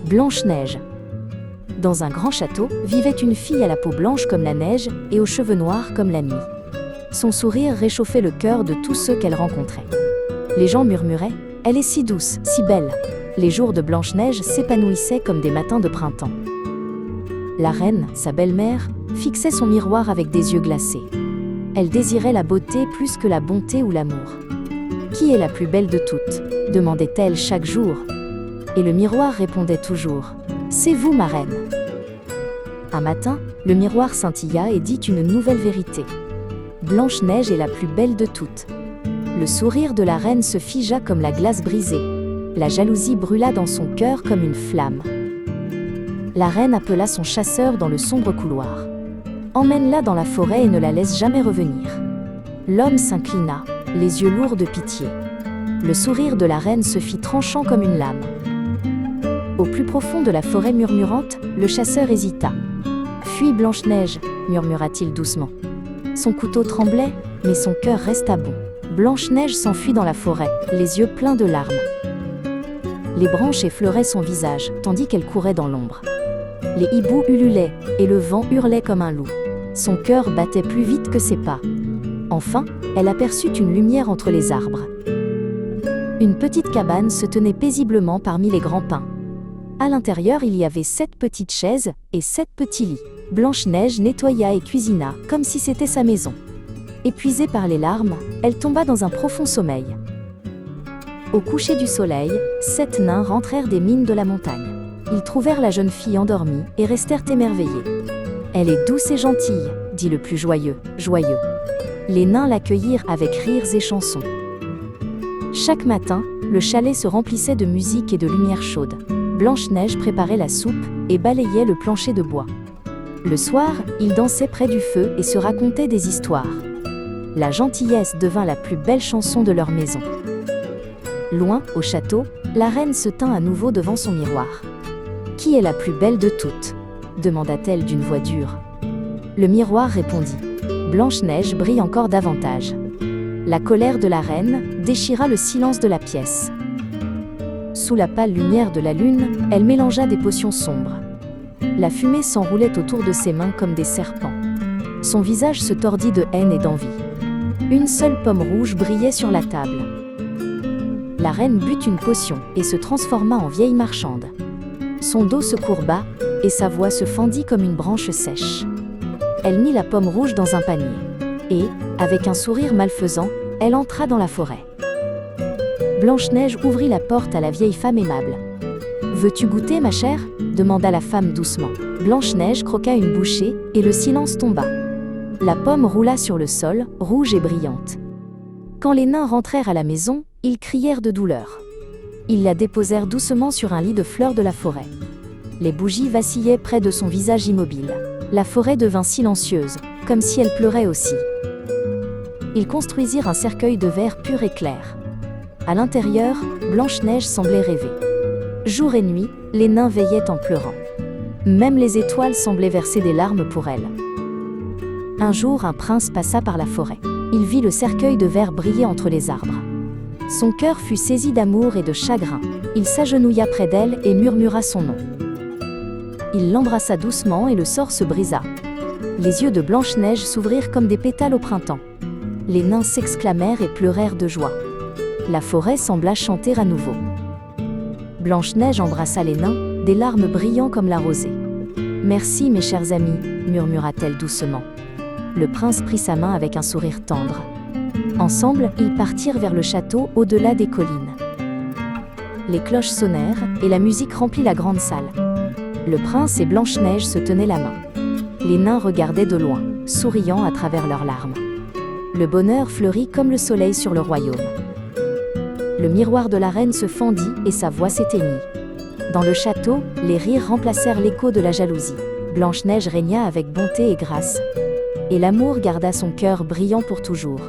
Blanche-Neige. Dans un grand château, vivait une fille à la peau blanche comme la neige et aux cheveux noirs comme la nuit. Son sourire réchauffait le cœur de tous ceux qu'elle rencontrait. Les gens murmuraient « Elle est si douce, si belle ». Les jours de Blanche-Neige s'épanouissaient comme des matins de printemps. La reine, sa belle-mère, fixait son miroir avec des yeux glacés. Elle désirait la beauté plus que la bonté ou l'amour. « Qui est la plus belle de toutes ?» demandait-elle chaque jour. Et le miroir répondait toujours « C'est vous, ma reine !» Un matin, le miroir scintilla et dit une nouvelle vérité. Blanche-Neige est la plus belle de toutes. Le sourire de la reine se figea comme la glace brisée. La jalousie brûla dans son cœur comme une flamme. La reine appela son chasseur dans le sombre couloir. « Emmène-la dans la forêt et ne la laisse jamais revenir. » L'homme s'inclina, les yeux lourds de pitié. Le sourire de la reine se fit tranchant comme une lame. Au plus profond de la forêt murmurante, le chasseur hésita. « Fuis, Blanche-Neige » murmura-t-il doucement. Son couteau tremblait, mais son cœur resta bon. Blanche-Neige s'enfuit dans la forêt, les yeux pleins de larmes. Les branches effleuraient son visage, tandis qu'elle courait dans l'ombre. Les hiboux ululaient, et le vent hurlait comme un loup. Son cœur battait plus vite que ses pas. Enfin, elle aperçut une lumière entre les arbres. Une petite cabane se tenait paisiblement parmi les grands pins. À l'intérieur, il y avait 7 petites chaises et 7 petits lits. Blanche-Neige nettoya et cuisina, comme si c'était sa maison. Épuisée par les larmes, elle tomba dans un profond sommeil. Au coucher du soleil, 7 nains rentrèrent des mines de la montagne. Ils trouvèrent la jeune fille endormie et restèrent émerveillés. « Elle est douce et gentille », dit le plus joyeux. Les nains l'accueillirent avec rires et chansons. Chaque matin, le chalet se remplissait de musique et de lumière chaude. Blanche-Neige préparait la soupe et balayait le plancher de bois. Le soir, ils dansaient près du feu et se racontaient des histoires. La gentillesse devint la plus belle chanson de leur maison. Loin, au château, la reine se tint à nouveau devant son miroir. « Qui est la plus belle de toutes ?» demanda-t-elle d'une voix dure. Le miroir répondit. Blanche-Neige brille encore davantage. La colère de la reine déchira le silence de la pièce. Sous la pâle lumière de la lune, elle mélangea des potions sombres. La fumée s'enroulait autour de ses mains comme des serpents. Son visage se tordit de haine et d'envie. Une seule pomme rouge brillait sur la table. La reine but une potion et se transforma en vieille marchande. Son dos se courba et sa voix se fendit comme une branche sèche. Elle mit la pomme rouge dans un panier. Et, avec un sourire malfaisant, elle entra dans la forêt. Blanche-Neige ouvrit la porte à la vieille femme aimable. « Veux-tu goûter, ma chère ?» demanda la femme doucement. Blanche-Neige croqua une bouchée et le silence tomba. La pomme roula sur le sol, rouge et brillante. Quand les nains rentrèrent à la maison, ils crièrent de douleur. Ils la déposèrent doucement sur un lit de fleurs de la forêt. Les bougies vacillaient près de son visage immobile. La forêt devint silencieuse, comme si elle pleurait aussi. Ils construisirent un cercueil de verre pur et clair. À l'intérieur, Blanche-Neige semblait rêver. Jour et nuit, les nains veillaient en pleurant. Même les étoiles semblaient verser des larmes pour elle. Un jour, un prince passa par la forêt. Il vit le cercueil de verre briller entre les arbres. Son cœur fut saisi d'amour et de chagrin. Il s'agenouilla près d'elle et murmura son nom. Il l'embrassa doucement et le sort se brisa. Les yeux de Blanche-Neige s'ouvrirent comme des pétales au printemps. Les nains s'exclamèrent et pleurèrent de joie. La forêt sembla chanter à nouveau. Blanche-Neige embrassa les nains, des larmes brillant comme la rosée. « Merci, mes chers amis » murmura-t-elle doucement. Le prince prit sa main avec un sourire tendre. Ensemble, ils partirent vers le château au-delà des collines. Les cloches sonnèrent et la musique remplit la grande salle. Le prince et Blanche-Neige se tenaient la main. Les nains regardaient de loin, souriant à travers leurs larmes. Le bonheur fleurit comme le soleil sur le royaume. Le miroir de la reine se fendit et sa voix s'éteignit. Dans le château, les rires remplacèrent l'écho de la jalousie. Blanche-Neige régna avec bonté et grâce. Et l'amour garda son cœur brillant pour toujours.